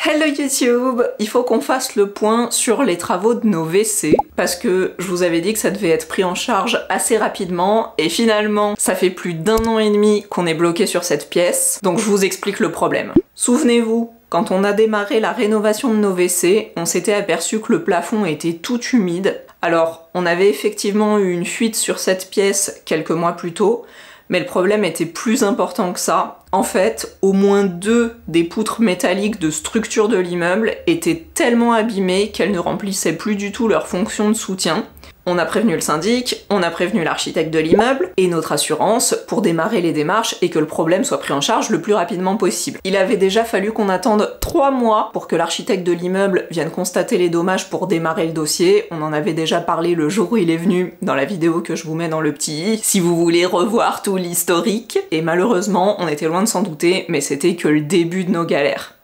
Hello YouTube! Il faut qu'on fasse le point sur les travaux de nos WC parce que je vous avais dit que ça devait être pris en charge assez rapidement et finalement ça fait plus d'1 an et demi qu'on est bloqué sur cette pièce, donc je vous explique le problème. Souvenez-vous, quand on a démarré la rénovation de nos WC, on s'était aperçu que le plafond était tout humide. Alors on avait effectivement eu une fuite sur cette pièce quelques mois plus tôt, mais le problème était plus important que ça. En fait, au moins 2 des poutres métalliques de structure de l'immeuble étaient tellement abîmées qu'elles ne remplissaient plus du tout leur fonction de soutien. On a prévenu le syndic, on a prévenu l'architecte de l'immeuble et notre assurance pour démarrer les démarches et que le problème soit pris en charge le plus rapidement possible. Il avait déjà fallu qu'on attende 3 mois pour que l'architecte de l'immeuble vienne constater les dommages pour démarrer le dossier. On en avait déjà parlé le jour où il est venu dans la vidéo que je vous mets dans le petit i, si vous voulez revoir tout l'historique. Et malheureusement, on était loin de s'en douter, mais c'était que le début de nos galères.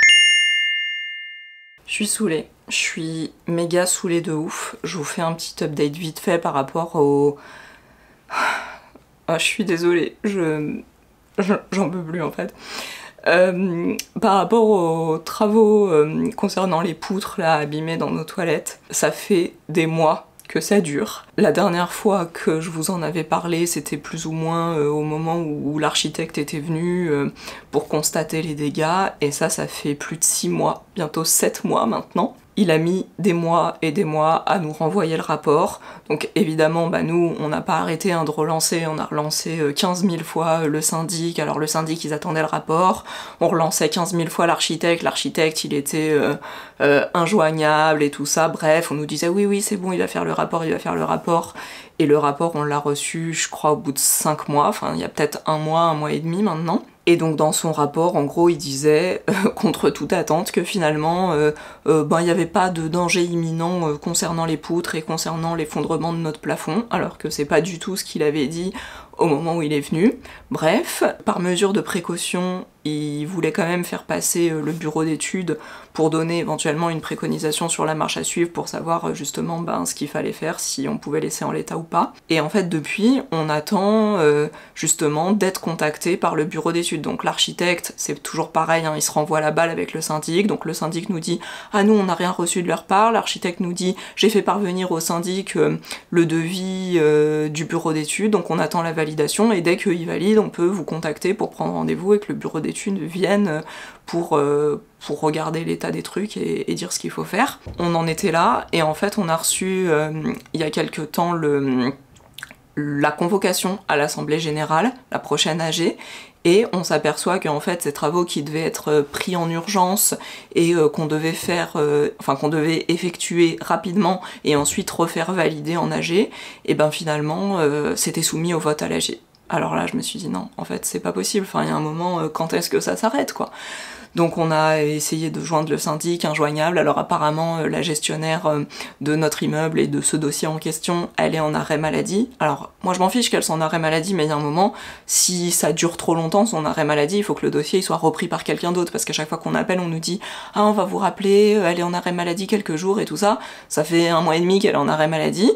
Je suis saoulée. Je suis méga saoulée de ouf. Je vous fais un petit update vite fait par rapport au... Ah, je suis désolée, j'en peux plus en fait. Par rapport aux travaux concernant les poutres là abîmées dans nos toilettes, ça fait des mois que ça dure. La dernière fois que je vous en avais parlé, c'était plus ou moins au moment où l'architecte était venu pour constater les dégâts, et ça fait plus de 6 mois, bientôt 7 mois maintenant. Il a mis des mois et des mois à nous renvoyer le rapport, donc évidemment nous on n'a pas arrêté de relancer, on a relancé 15 000 fois le syndic, alors le syndic ils attendaient le rapport, on relançait 15 000 fois l'architecte il était injoignable et tout ça, bref on nous disait oui c'est bon il va faire le rapport, et le rapport on l'a reçu je crois au bout de 5 mois, enfin il y a peut-être 1 mois et demi maintenant. Et donc dans son rapport, en gros, il disait, contre toute attente, que finalement, il n'y avait pas de danger imminent concernant les poutres et concernant l'effondrement de notre plafond, alors que c'est pas du tout ce qu'il avait dit au moment où il est venu. Bref, par mesure de précaution, il voulait quand même faire passer le bureau d'études pour donner éventuellement une préconisation sur la marche à suivre pour savoir justement ce qu'il fallait faire, si on pouvait laisser en l'état ou pas. Et en fait depuis, on attend justement d'être contacté par le bureau d'études. Donc l'architecte, c'est toujours pareil, il se renvoie la balle avec le syndic, donc le syndic nous dit « Ah nous on n'a rien reçu de leur part », l'architecte nous dit « J'ai fait parvenir au syndic le devis du bureau d'études, donc on attend la validation et dès qu'il valide, on peut vous contacter pour prendre rendez-vous et que le bureau d'études vienne pour regarder l'état des trucs et dire ce qu'il faut faire ». On en était là, et en fait on a reçu il y a quelques temps la convocation à l'Assemblée Générale, la prochaine AG, et on s'aperçoit qu'en fait ces travaux qui devaient être pris en urgence et qu'on devait qu'on devait effectuer rapidement et ensuite refaire valider en AG, et finalement c'était soumis au vote à l'AG. Alors là je me suis dit non, en fait c'est pas possible, il y a un moment, quand est-ce que ça s'arrête quoi? Donc on a essayé de joindre le syndic, injoignable. Alors apparemment la gestionnaire de notre immeuble et de ce dossier en question, elle est en arrêt maladie. Alors moi je m'en fiche qu'elle soit en arrêt maladie, mais il y a un moment, si ça dure trop longtemps son arrêt maladie, il faut que le dossier il soit repris par quelqu'un d'autre, parce qu'à chaque fois qu'on appelle on nous dit « Ah on va vous rappeler, elle est en arrêt maladie quelques jours » et tout ça. Ça fait 1 mois et demi qu'elle est en arrêt maladie.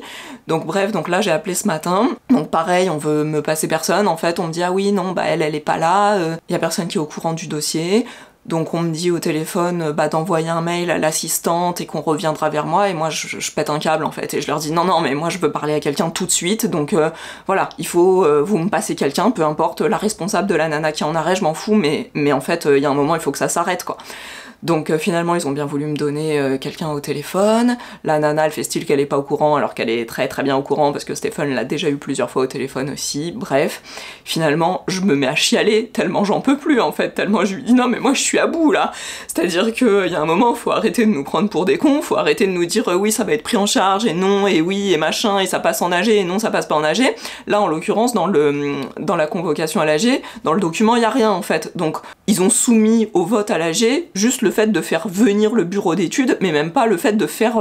Donc bref, donc là j'ai appelé ce matin, donc pareil, on veut me passer personne, en fait on me dit « Ah oui non, elle est pas là, y a personne qui est au courant du dossier ». Donc on me dit au téléphone d'envoyer un mail à l'assistante et qu'on reviendra vers moi, et moi je pète un câble en fait, et je leur dis non mais moi je veux parler à quelqu'un tout de suite, donc voilà, il faut vous me passez quelqu'un, peu importe la responsable de la nana qui est en arrêt, je m'en fous, mais en fait il y a un moment il faut que ça s'arrête quoi. Donc finalement ils ont bien voulu me donner quelqu'un au téléphone. La nana elle fait style qu'elle est pas au courant alors qu'elle est très bien au courant parce que Stéphane l'a déjà eu plusieurs fois au téléphone aussi. Bref, finalement je me mets à chialer tellement j'en peux plus en fait, tellement je lui dis non mais moi je suis à bout là. C'est-à-dire qu'il y a un moment faut arrêter de nous prendre pour des cons, faut arrêter de nous dire oui ça va être pris en charge et non et oui et machin et ça passe en AG et non ça passe pas en AG. Là en l'occurrence dans la convocation à l'AG, dans le document il y a rien en fait. Donc ils ont soumis au vote à l'AG juste le fait de faire venir le bureau d'études, mais même pas le fait de faire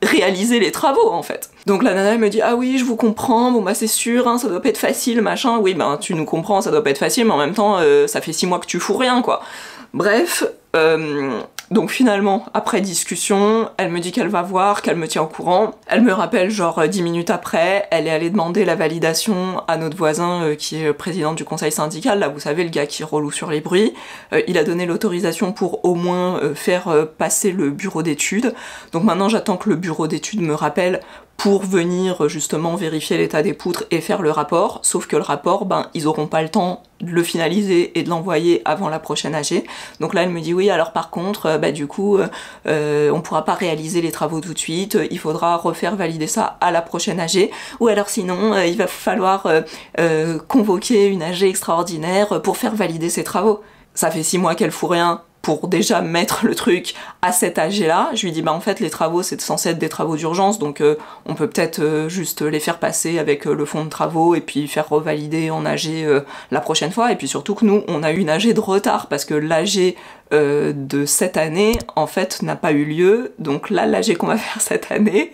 réaliser les travaux en fait. Donc la nana elle me dit ah oui je vous comprends, bon c'est sûr, ça doit pas être facile machin, oui tu nous comprends, ça doit pas être facile, mais en même temps ça fait 6 mois que tu fous rien quoi. Bref, Donc finalement, après discussion, elle me dit qu'elle va voir, qu'elle me tient au courant. Elle me rappelle genre 10 minutes après, elle est allée demander la validation à notre voisin qui est président du conseil syndical, là vous savez le gars qui reloue sur les bruits. Il a donné l'autorisation pour au moins faire passer le bureau d'études. Donc maintenant j'attends que le bureau d'études me rappelle pour venir justement vérifier l'état des poutres et faire le rapport, sauf que le rapport, ben, ils auront pas le temps de le finaliser et de l'envoyer avant la prochaine AG. Donc là, elle me dit oui, alors par contre, bah du coup, on pourra pas réaliser les travaux tout de suite, il faudra refaire valider ça à la prochaine AG, ou alors sinon, il va falloir convoquer une AG extraordinaire pour faire valider ces travaux. Ça fait 6 mois qu'elle fout rien pour déjà mettre le truc à cet âge-là. Je lui dis bah en fait les travaux c'est censé être des travaux d'urgence, donc on peut peut-être juste les faire passer avec le fonds de travaux et puis faire revalider en AG la prochaine fois. Et puis surtout que nous on a eu une AG de retard parce que l'AG de cette année en fait n'a pas eu lieu, donc là l'AG qu'on va faire cette année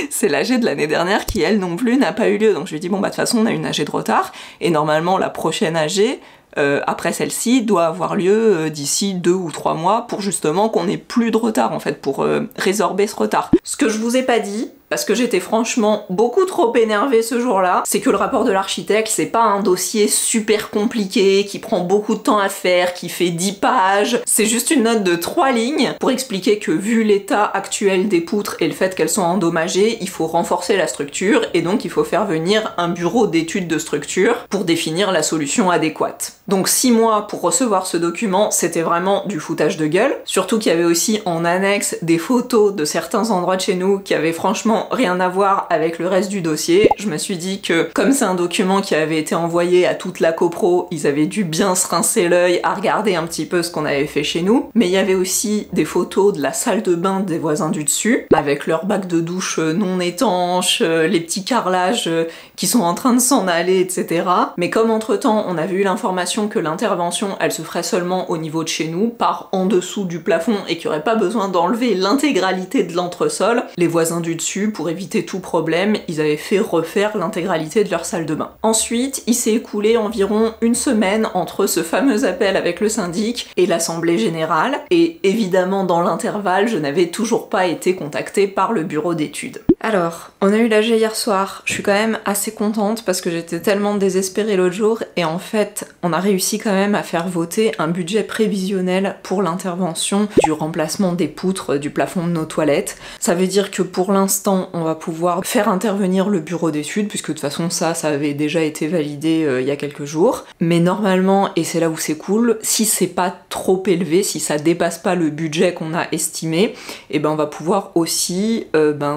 c'est l'AG de l'année dernière qui elle non plus n'a pas eu lieu. Donc je lui dis bon bah de toute façon on a une AG de retard et normalement la prochaine AG après celle-ci doit avoir lieu d'ici 2 ou 3 mois pour justement qu'on ait plus de retard en fait, pour résorber ce retard. Ce que je vous ai pas dit, parce que j'étais franchement beaucoup trop énervée ce jour-là, c'est que le rapport de l'architecte, c'est pas un dossier super compliqué, qui prend beaucoup de temps à faire, qui fait 10 pages, c'est juste une note de 3 lignes pour expliquer que vu l'état actuel des poutres et le fait qu'elles sont endommagées, il faut renforcer la structure et donc il faut faire venir un bureau d'études de structure pour définir la solution adéquate. Donc 6 mois pour recevoir ce document, c'était vraiment du foutage de gueule, surtout qu'il y avait aussi en annexe des photos de certains endroits de chez nous qui avaient franchement rien à voir avec le reste du dossier. Je me suis dit que comme c'est un document qui avait été envoyé à toute la copro, ils avaient dû bien se rincer l'œil à regarder un petit peu ce qu'on avait fait chez nous. Mais il y avait aussi des photos de la salle de bain des voisins du dessus, avec leur bac de douche non étanche, les petits carrelages qui sont en train de s'en aller, etc. Mais comme entre-temps on avait eu l'information que l'intervention elle se ferait seulement au niveau de chez nous, par en dessous du plafond, et qu'il n'y aurait pas besoin d'enlever l'intégralité de l'entresol, les voisins du dessus, pour éviter tout problème, ils avaient fait refaire l'intégralité de leur salle de bain. Ensuite, il s'est écoulé environ une semaine entre ce fameux appel avec le syndic et l'assemblée générale, et évidemment dans l'intervalle, je n'avais toujours pas été contactée par le bureau d'études. Alors, on a eu l'AG hier soir, je suis quand même assez contente parce que j'étais tellement désespérée l'autre jour, et en fait, on a réussi quand même à faire voter un budget prévisionnel pour l'intervention du remplacement des poutres du plafond de nos toilettes. Ça veut dire que pour l'instant, on va pouvoir faire intervenir le bureau d'études, puisque de toute façon ça avait déjà été validé il y a quelques jours. Mais normalement, et c'est là où c'est cool, si c'est pas trop élevé, si ça dépasse pas le budget qu'on a estimé, et ben on va pouvoir aussi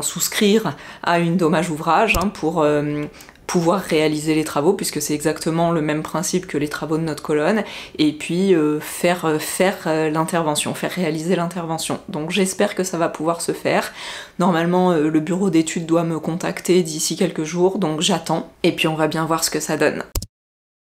souscrire à une dommage ouvrage pour pouvoir réaliser les travaux, puisque c'est exactement le même principe que les travaux de notre colonne, et puis faire l'intervention, faire réaliser l'intervention. Donc j'espère que ça va pouvoir se faire. Normalement, le bureau d'études doit me contacter d'ici quelques jours, donc j'attends, et puis on va bien voir ce que ça donne.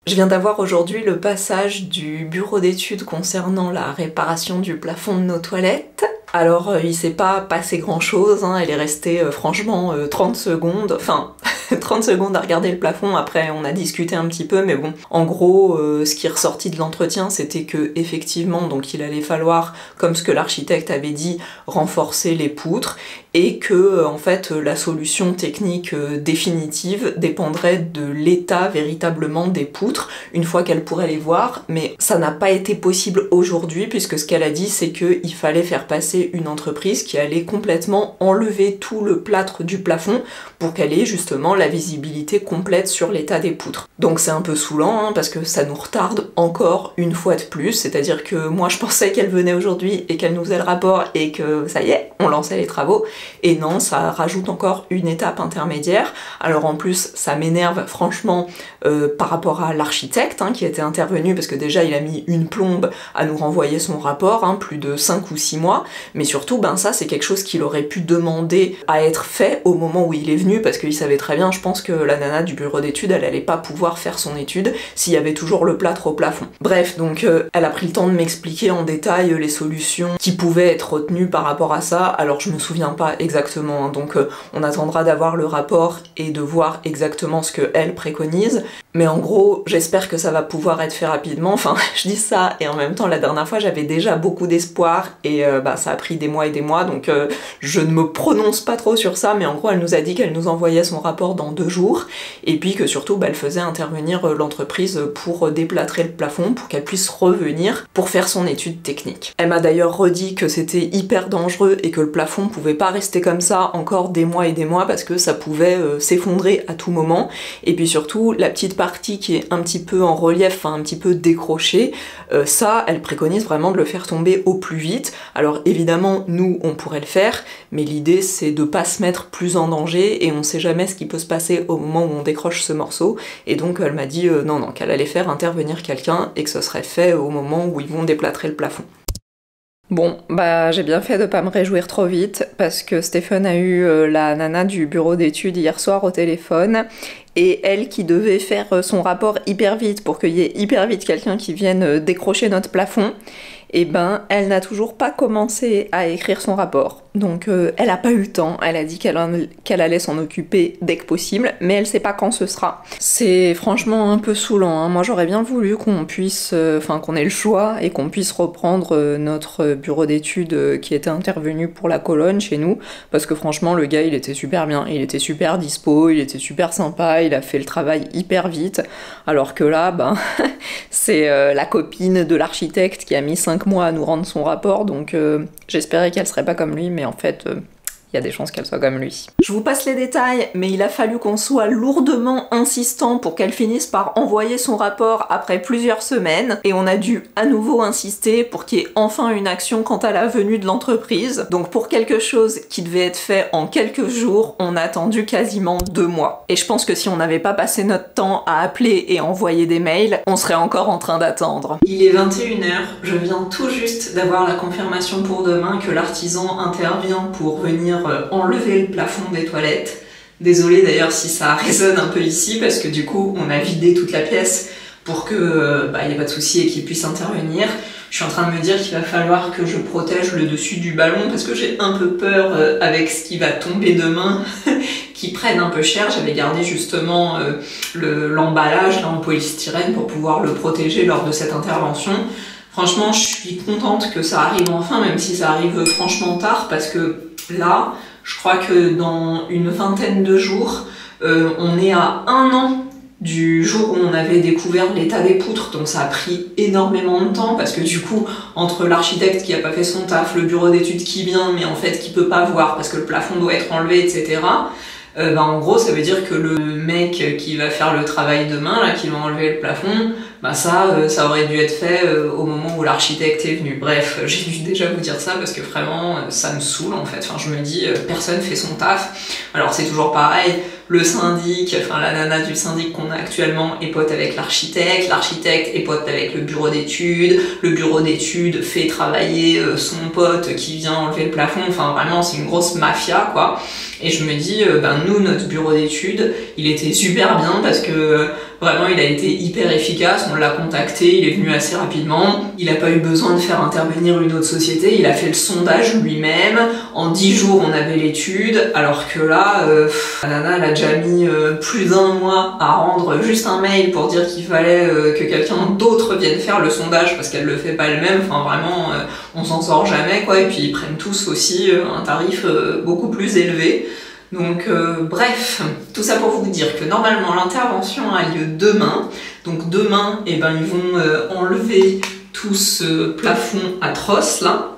Je viens d'avoir aujourd'hui le passage du bureau d'études concernant la réparation du plafond de nos toilettes. Alors il s'est pas passé grand chose, elle est restée franchement 30 secondes, enfin 30 secondes à regarder le plafond, après on a discuté un petit peu, mais bon, en gros ce qui est ressorti de l'entretien c'était que effectivement donc il allait falloir, comme ce que l'architecte avait dit, renforcer les poutres, et que en fait la solution technique définitive dépendrait de l'état véritablement des poutres une fois qu'elle pourrait les voir, mais ça n'a pas été possible aujourd'hui, puisque ce qu'elle a dit c'est qu'il fallait faire passer une entreprise qui allait complètement enlever tout le plâtre du plafond pour qu'elle ait justement la visibilité complète sur l'état des poutres. Donc c'est un peu saoulant parce que ça nous retarde encore une fois de plus, c'est-à-dire que moi je pensais qu'elle venait aujourd'hui et qu'elle nous faisait le rapport et que ça y est, on lançait les travaux, et non, ça rajoute encore une étape intermédiaire. Alors en plus ça m'énerve franchement par rapport à l'architecte qui était intervenu, parce que déjà il a mis une plombe à nous renvoyer son rapport, plus de 5 ou 6 mois, mais surtout ça c'est quelque chose qu'il aurait pu demander à être fait au moment où il est venu, parce qu'il savait très bien, je pense que la nana du bureau d'études elle allait pas pouvoir faire son étude s'il y avait toujours le plâtre au plafond. Bref, donc elle a pris le temps de m'expliquer en détail les solutions qui pouvaient être retenues par rapport à ça. Alors je me souviens pas pas exactement, hein. Donc on attendra d'avoir le rapport et de voir exactement ce qu'elle préconise. Mais en gros, j'espère que ça va pouvoir être fait rapidement. Enfin, je dis ça, et en même temps, la dernière fois, j'avais déjà beaucoup d'espoir, et ça a pris des mois et des mois, donc je ne me prononce pas trop sur ça, mais en gros, elle nous a dit qu'elle nous envoyait son rapport dans 2 jours, et puis que surtout, elle faisait intervenir l'entreprise pour déplâtrer le plafond, pour qu'elle puisse revenir pour faire son étude technique. Elle m'a d'ailleurs redit que c'était hyper dangereux, et que le plafond pouvait pas rester comme ça encore des mois et des mois, parce que ça pouvait s'effondrer à tout moment, et puis surtout, la petite partie qui est un petit peu en relief, enfin un petit peu décrochée, ça, elle préconise vraiment de le faire tomber au plus vite. Alors évidemment, nous, on pourrait le faire, mais l'idée, c'est de pas se mettre plus en danger, et on sait jamais ce qui peut se passer au moment où on décroche ce morceau, et donc elle m'a dit non, qu'elle allait faire intervenir quelqu'un, et que ce serait fait au moment où ils vont déplâtrer le plafond. Bon, j'ai bien fait de pas me réjouir trop vite, parce que Stephen a eu la nana du bureau d'études hier soir au téléphone, et elle qui devait faire son rapport hyper vite pour qu'il y ait hyper vite quelqu'un qui vienne décrocher notre plafond, et elle n'a toujours pas commencé à écrire son rapport. Donc elle a pas eu le temps, elle a dit qu'elle allait s'en occuper dès que possible, mais elle sait pas quand ce sera. C'est franchement un peu saoulant, hein. Moi j'aurais bien voulu qu'on puisse, qu'on ait le choix et qu'on puisse reprendre notre bureau d'études qui était intervenu pour la colonne chez nous, parce que franchement le gars il était super bien, il était super dispo, il était super sympa, il a fait le travail hyper vite, alors que là, c'est la copine de l'architecte qui a mis 5 mois à nous rendre son rapport, donc j'espérais qu'elle serait pas comme lui, mais en fait, il y a des chances qu'elle soit comme lui. Je vous passe les détails, mais il a fallu qu'on soit lourdement insistant pour qu'elle finisse par envoyer son rapport après plusieurs semaines, et on a dû à nouveau insister pour qu'il y ait enfin une action quant à la venue de l'entreprise. Donc pour quelque chose qui devait être fait en quelques jours, on a attendu quasiment 2 mois. Et je pense que si on n'avait pas passé notre temps à appeler et envoyer des mails, on serait encore en train d'attendre. Il est 21h, je viens tout juste d'avoir la confirmation pour demain que l'artisan intervient pour venir enlever le plafond des toilettes. Désolée d'ailleurs si ça résonne un peu ici, parce que du coup on a vidé toute la pièce pour que il n'y ait pas de souci et qu'il puisse intervenir. Je suis en train de me dire qu'il va falloir que je protège le dessus du ballon, parce que j'ai un peu peur avec ce qui va tomber demain qui prenne un peu cher. J'avais gardé justement l'emballage en polystyrène pour pouvoir le protéger lors de cette intervention. Franchement, je suis contente que ça arrive enfin, même si ça arrive franchement tard, parce que là, je crois que dans une vingtaine de jours, on est à 1 an du jour où on avait découvert l'état des poutres, donc ça a pris énormément de temps, parce que du coup, entre l'architecte qui a pas fait son taf, le bureau d'études qui vient, mais en fait qui peut pas voir parce que le plafond doit être enlevé, etc., en gros, ça veut dire que le mec qui va faire le travail demain, là, qui va enlever le plafond, ça aurait dû être fait au moment où l'architecte est venu. Bref, j'ai dû déjà vous dire ça parce que vraiment, ça me saoule en fait. Enfin, je me dis, personne fait son taf. Alors c'est toujours pareil, le syndic, la nana du syndic qu'on a actuellement est pote avec l'architecte est pote avec le bureau d'études fait travailler son pote qui vient enlever le plafond. Enfin, vraiment, c'est une grosse mafia, quoi. Et je me dis, nous, notre bureau d'études, il était super bien parce que vraiment, il a été hyper efficace, on l'a contacté, il est venu assez rapidement, il n'a pas eu besoin de faire intervenir une autre société, il a fait le sondage lui-même, en 10 jours on avait l'étude, alors que là, la nana, elle a déjà mis plus d'1 mois à rendre juste un mail pour dire qu'il fallait que quelqu'un d'autre vienne faire le sondage parce qu'elle le fait pas elle-même. Enfin vraiment, on s'en sort jamais, quoi, et puis ils prennent tous aussi un tarif beaucoup plus élevé. Donc bref, tout ça pour vous dire que normalement l'intervention a lieu demain. Donc demain, ils vont enlever tout ce plafond atroce là.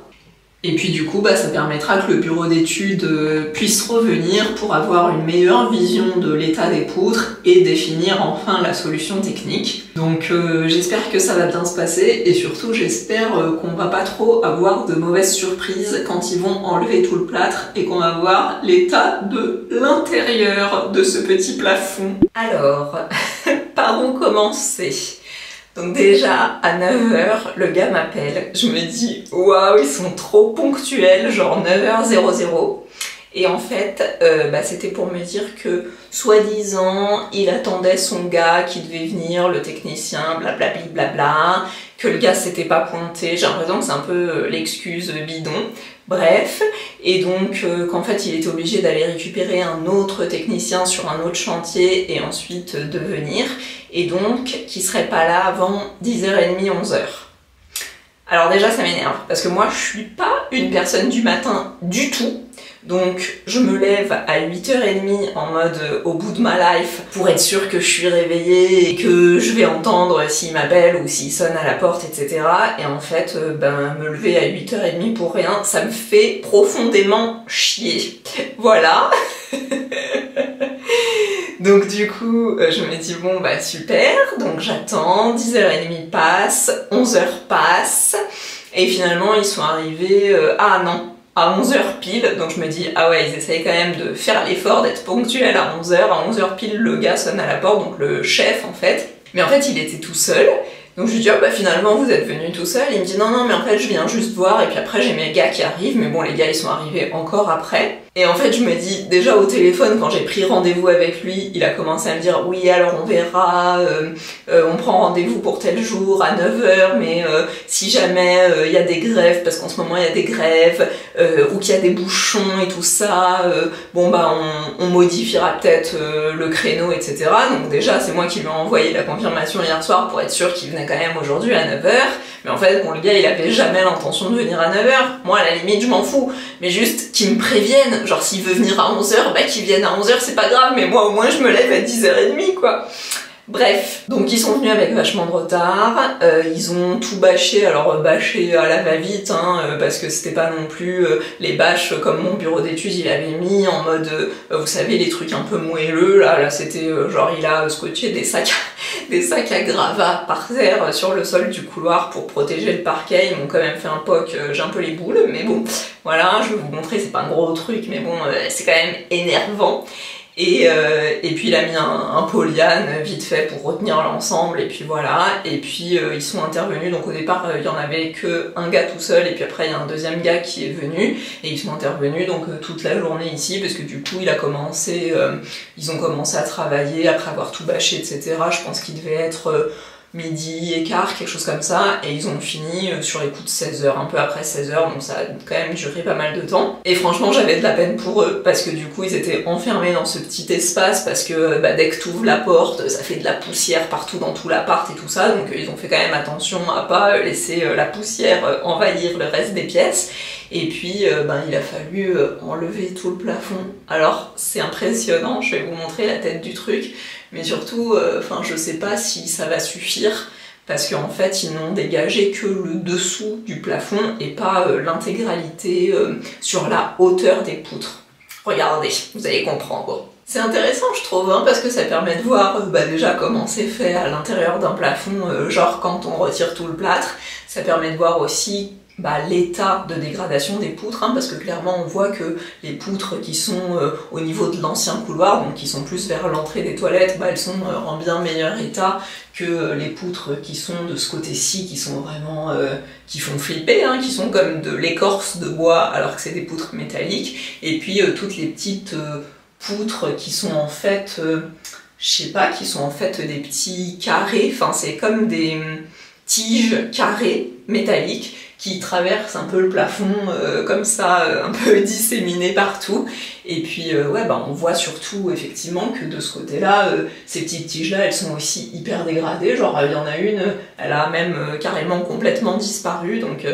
Et puis du coup, ça permettra que le bureau d'études puisse revenir pour avoir une meilleure vision de l'état des poutres et définir enfin la solution technique. Donc j'espère que ça va bien se passer, et surtout j'espère qu'on va pas trop avoir de mauvaises surprises quand ils vont enlever tout le plâtre et qu'on va voir l'état de l'intérieur de ce petit plafond. Alors, par où commencer ? Donc déjà, à 9h, le gars m'appelle, je me dis « Waouh, ils sont trop ponctuels, genre 9h00 ». Et en fait, c'était pour me dire que, soi-disant, il attendait son gars qui devait venir, le technicien, blablabla, blabla, que le gars s'était pas pointé. J'ai l'impression que c'est un peu l'excuse bidon. Bref, et donc qu'en fait il était obligé d'aller récupérer un autre technicien sur un autre chantier et ensuite de venir, et donc qui serait pas là avant 10h30, 11h. Alors déjà ça m'énerve, parce que moi je suis pas une personne du matin du tout, donc je me lève à 8h30 en mode au bout de ma life pour être sûre que je suis réveillée et que je vais entendre s'il m'appelle ou s'il sonne à la porte, etc. Et en fait, me lever à 8h30 pour rien, ça me fait profondément chier. Voilà. Donc du coup, je me dis bon bah super, donc j'attends, 10h30 passe, 11h passe, et finalement ils sont arrivés, ah non, à 11h pile, donc je me dis ah ouais ils essayent quand même de faire l'effort d'être ponctuels à 11h, à 11h pile le gars sonne à la porte, donc le chef en fait, mais en fait il était tout seul. Donc je lui dis oh bah finalement vous êtes venu tout seul, il me dit non mais en fait je viens juste voir et puis après j'ai mes gars qui arrivent, mais bon les gars ils sont arrivés encore après. Et en fait je me dis, déjà au téléphone quand j'ai pris rendez-vous avec lui, il a commencé à me dire oui alors on verra, on prend rendez-vous pour tel jour à 9h, mais si jamais il y a des grèves, parce qu'en ce moment il y a des grèves, ou qu'il y a des bouchons et tout ça, bon bah on modifiera peut-être le créneau, etc. Donc déjà c'est moi qui lui ai envoyé la confirmation hier soir pour être sûr qu'il venait quand même aujourd'hui à 9h. Mais en fait, bon, le gars, il avait jamais l'intention de venir à 9h. Moi, à la limite, je m'en fous. Mais juste qu'il me prévienne. Genre, s'il veut venir à 11h, bah qu'il vienne à 11h, c'est pas grave. Mais moi, au moins, je me lève à 10h30, quoi. Bref, donc ils sont venus avec vachement de retard, ils ont tout bâché, alors bâché à la va-vite, hein, parce que c'était pas non plus les bâches comme mon bureau d'études il avait mis en mode, vous savez, les trucs un peu moelleux, là c'était genre il a scotché des sacs à gravats par terre sur le sol du couloir pour protéger le parquet, ils m'ont quand même fait un POC, j'ai un peu les boules, mais bon, voilà, je vais vous montrer, c'est pas un gros truc, mais bon, c'est quand même énervant. Et puis il a mis un polyane vite fait pour retenir l'ensemble et puis voilà, et puis ils sont intervenus, donc au départ il y en avait que un gars tout seul et puis après il y a un deuxième gars qui est venu et ils sont intervenus donc toute la journée ici parce que du coup ils ont commencé à travailler après avoir tout bâché, etc. Je pense qu'il devait être midi et quart, quelque chose comme ça, et ils ont fini sur les coups de 16h, un peu après 16h, donc ça a quand même duré pas mal de temps. Et franchement, j'avais de la peine pour eux, parce que du coup, ils étaient enfermés dans ce petit espace, parce que dès que tu ouvres la porte, ça fait de la poussière partout dans tout l'appart et tout ça, donc ils ont fait quand même attention à pas laisser la poussière envahir le reste des pièces. Et puis il a fallu enlever tout le plafond. Alors c'est impressionnant, je vais vous montrer la tête du truc, mais surtout, je sais pas si ça va suffire, parce qu'en fait ils n'ont dégagé que le dessous du plafond et pas l'intégralité sur la hauteur des poutres. Regardez, vous allez comprendre. C'est intéressant je trouve, hein, parce que ça permet de voir déjà comment c'est fait à l'intérieur d'un plafond, genre quand on retire tout le plâtre, ça permet de voir aussi l'état de dégradation des poutres, hein, parce que clairement on voit que les poutres qui sont au niveau de l'ancien couloir, donc qui sont plus vers l'entrée des toilettes, elles sont en bien meilleur état que les poutres qui sont de ce côté-ci, qui sont vraiment qui font flipper, hein, qui sont comme de l'écorce de bois alors que c'est des poutres métalliques, et puis toutes les petites poutres qui sont en fait, je sais pas, qui sont en fait des petits carrés, enfin c'est comme des tiges carrées métalliques qui traverse un peu le plafond comme ça, un peu disséminé partout. Et puis on voit surtout effectivement que de ce côté-là, ces petites tiges-là, elles sont aussi hyper dégradées. Genre il y en a une, elle a même carrément complètement disparu, donc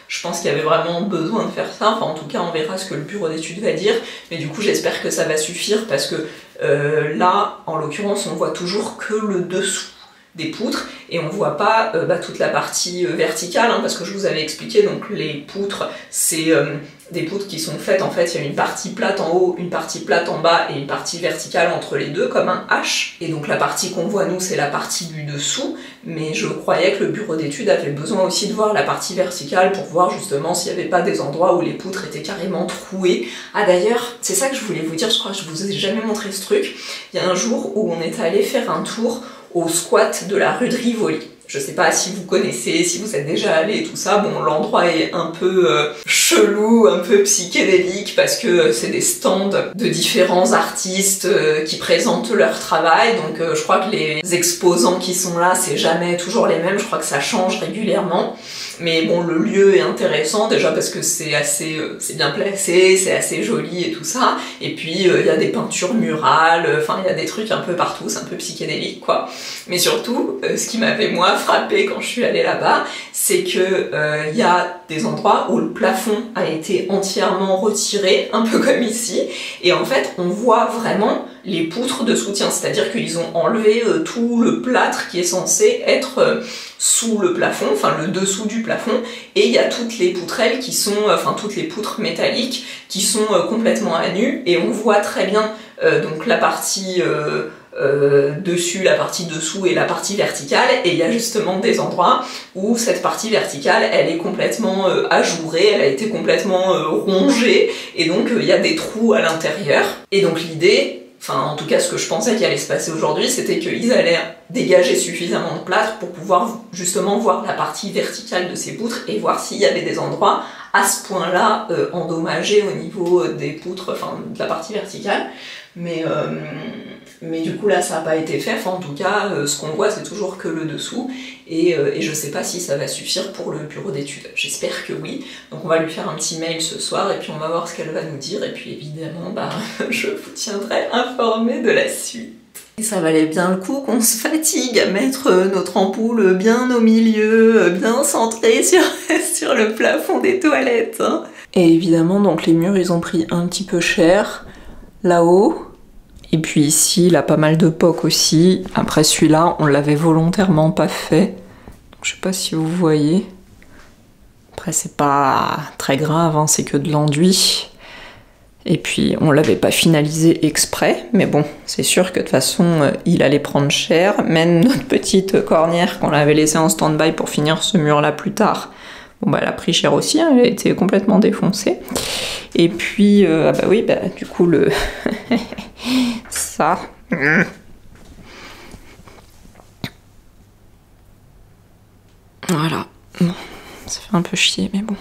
je pense qu'il y avait vraiment besoin de faire ça. Enfin en tout cas on verra ce que le bureau d'études va dire, mais du coup j'espère que ça va suffire parce que là, en l'occurrence, on voit toujours que le dessous des poutres et on voit pas toute la partie verticale, hein, parce que je vous avais expliqué, donc les poutres c'est des poutres qui sont faites, en fait il y a une partie plate en haut, une partie plate en bas et une partie verticale entre les deux comme un H, et donc la partie qu'on voit nous c'est la partie du dessous, mais je croyais que le bureau d'études avait besoin aussi de voir la partie verticale pour voir justement s'il n'y avait pas des endroits où les poutres étaient carrément trouées. Ah d'ailleurs, c'est ça que je voulais vous dire, je crois que je vous ai jamais montré ce truc, il y a un jour où on est allé faire un tour au squat de la rue de Rivoli. Je sais pas si vous connaissez, si vous êtes déjà allé, tout ça. Bon, l'endroit est un peu chelou, un peu psychédélique parce que c'est des stands de différents artistes qui présentent leur travail. Donc je crois que les exposants qui sont là, c'est jamais toujours les mêmes. Je crois que ça change régulièrement. Mais bon, le lieu est intéressant déjà parce que c'est assez, c'est bien placé, c'est assez joli et tout ça. Et puis il y a des peintures murales, enfin il y a des trucs un peu partout, c'est un peu psychédélique quoi. Mais surtout, ce qui m'avait moi frappé quand je suis allée là-bas, c'est que il y a des endroits où le plafond a été entièrement retiré, un peu comme ici, et en fait on voit vraiment les poutres de soutien, c'est-à-dire qu'ils ont enlevé tout le plâtre qui est censé être sous le plafond, enfin le dessous du plafond, et il y a toutes les poutrelles qui sont, enfin toutes les poutres métalliques qui sont complètement à nu, et on voit très bien donc la partie dessus, la partie dessous et la partie verticale, et il y a justement des endroits où cette partie verticale elle est complètement ajourée, elle a été complètement rongée, et donc il y a des trous à l'intérieur. Et donc l'idée, enfin en tout cas ce que je pensais qu'il allait se passer aujourd'hui, c'était qu'ils allaient dégager suffisamment de plâtre pour pouvoir justement voir la partie verticale de ces poutres et voir s'il y avait des endroits à ce point-là endommagés au niveau des poutres, enfin de la partie verticale. Mais du coup là ça n'a pas été fait, enfin en tout cas ce qu'on voit c'est toujours que le dessous, et je sais pas si ça va suffire pour le bureau d'études, j'espère que oui. Donc on va lui faire un petit mail ce soir et puis on va voir ce qu'elle va nous dire, et puis évidemment bah je vous tiendrai informé de la suite. Et ça valait bien le coup qu'on se fatigue à mettre notre ampoule bien au milieu, bien centrée sur le plafond des toilettes, hein. Et évidemment donc les murs ils ont pris un petit peu cher là-haut. Et puis ici, il a pas mal de pocs aussi. Après celui-là, on l'avait volontairement pas fait. Donc, je sais pas si vous voyez. Après, c'est pas très grave, hein, c'est que de l'enduit. Et puis, on l'avait pas finalisé exprès. Mais bon, c'est sûr que de toute façon, il allait prendre cher. Même notre petite cornière qu'on avait laissée en stand-by pour finir ce mur-là plus tard. Bon bah elle a pris cher aussi, hein, elle a été complètement défoncée. Et puis, ah bah oui, bah du coup le... ça... Voilà. Bon, ça fait un peu chier, mais bon.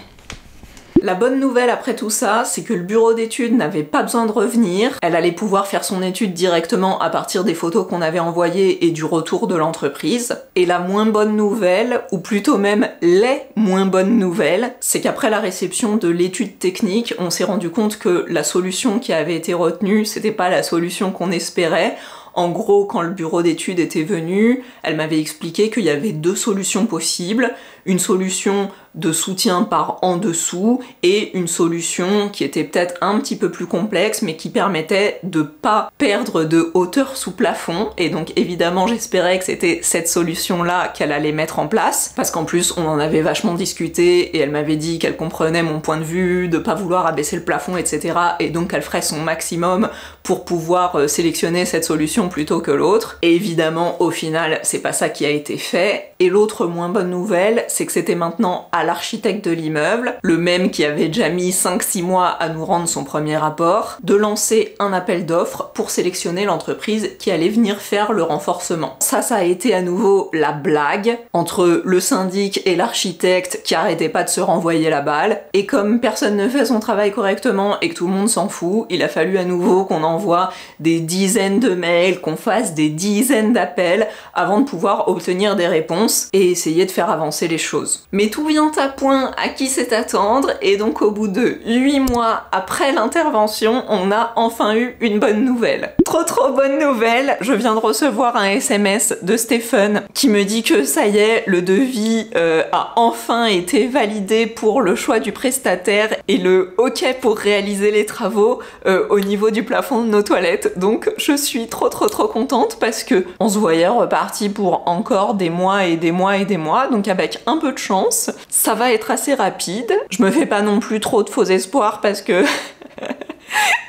La bonne nouvelle après tout ça, c'est que le bureau d'études n'avait pas besoin de revenir. Elle allait pouvoir faire son étude directement à partir des photos qu'on avait envoyées et du retour de l'entreprise. Et la moins bonne nouvelle, ou plutôt même les moins bonnes nouvelles, c'est qu'après la réception de l'étude technique, on s'est rendu compte que la solution qui avait été retenue, c'était pas la solution qu'on espérait. En gros, quand le bureau d'études était venu, elle m'avait expliqué qu'il y avait deux solutions possibles. Une solution de soutien par en dessous et une solution qui était peut-être un petit peu plus complexe mais qui permettait de pas perdre de hauteur sous plafond. Et donc évidemment j'espérais que c'était cette solution-là qu'elle allait mettre en place, parce qu'en plus on en avait vachement discuté et elle m'avait dit qu'elle comprenait mon point de vue, de pas vouloir abaisser le plafond, etc. Et donc elle ferait son maximum pour pouvoir sélectionner cette solution plutôt que l'autre. Et évidemment au final c'est pas ça qui a été fait. Et l'autre moins bonne nouvelle, c'est que c'était maintenant à l'architecte de l'immeuble, le même qui avait déjà mis 5-6 mois à nous rendre son premier rapport, de lancer un appel d'offres pour sélectionner l'entreprise qui allait venir faire le renforcement. Ça a été à nouveau la blague entre le syndic et l'architecte qui arrêtait pas de se renvoyer la balle, et comme personne ne fait son travail correctement et que tout le monde s'en fout, il a fallu à nouveau qu'on envoie des dizaines de mails, qu'on fasse des dizaines d'appels avant de pouvoir obtenir des réponses et essayer de faire avancer les choses. Mais tout vient à point à qui c'est attendre, et donc au bout de 8 mois après l'intervention, on a enfin eu une bonne nouvelle. Trop bonne nouvelle, je viens de recevoir un SMS de Stéphane qui me dit que ça y est, le devis a enfin été validé pour le choix du prestataire et le OK pour réaliser les travaux au niveau du plafond de nos toilettes. Donc je suis trop contente parce que on se voyait reparti pour encore des mois et des mois et des mois, donc avec un peu de chance, ça va être assez rapide. Je me fais pas non plus trop de faux espoirs parce que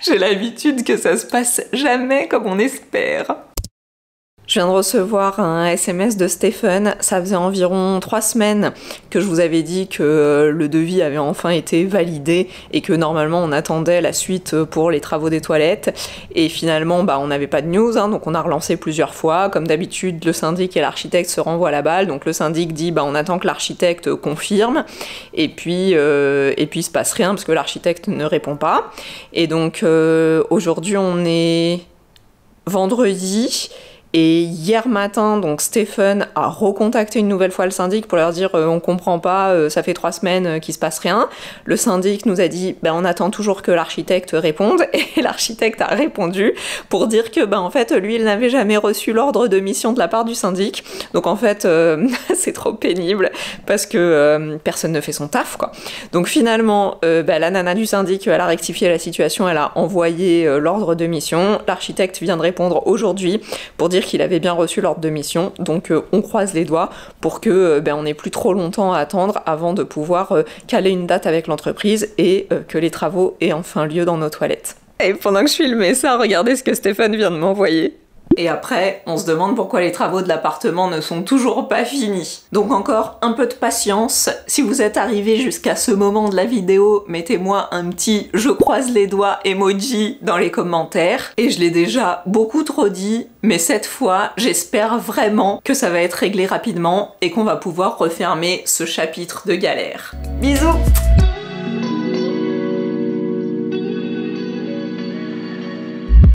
j'ai l'habitude que ça se passe jamais comme on espère. Je Je viens de recevoir un SMS de Stephen, ça faisait environ 3 semaines que je vous avais dit que le devis avait enfin été validé et que normalement on attendait la suite pour les travaux des toilettes. Et finalement on n'avait pas de news, hein, donc on a relancé plusieurs fois. Comme d'habitude le syndic et l'architecte se renvoient la balle, donc le syndic dit on attend que l'architecte confirme et puis il se passe rien parce que l'architecte ne répond pas. Et donc aujourd'hui on est vendredi. Et hier matin, donc Stephen a recontacté une nouvelle fois le syndic pour leur dire on comprend pas, ça fait 3 semaines qu'il se passe rien. Le syndic nous a dit on attend toujours que l'architecte réponde, et l'architecte a répondu pour dire que en fait lui il n'avait jamais reçu l'ordre de mission de la part du syndic. Donc en fait c'est trop pénible parce que personne ne fait son taf quoi. Donc finalement la nana du syndic elle a rectifié la situation, elle a envoyé l'ordre de mission. L'architecte vient de répondre aujourd'hui pour dire qu'il avait bien reçu l'ordre de mission, donc on croise les doigts pour que on n'ait plus trop longtemps à attendre avant de pouvoir caler une date avec l'entreprise et que les travaux aient enfin lieu dans nos toilettes. Et pendant que je filmais ça, regardez ce que Stéphane vient de m'envoyer. Et après, on se demande pourquoi les travaux de l'appartement ne sont toujours pas finis. Donc encore un peu de patience. Si vous êtes arrivé jusqu'à ce moment de la vidéo, mettez-moi un petit « je croise les doigts » emoji dans les commentaires. Et je l'ai déjà beaucoup trop dit, mais cette fois, j'espère vraiment que ça va être réglé rapidement et qu'on va pouvoir refermer ce chapitre de galère. Bisous!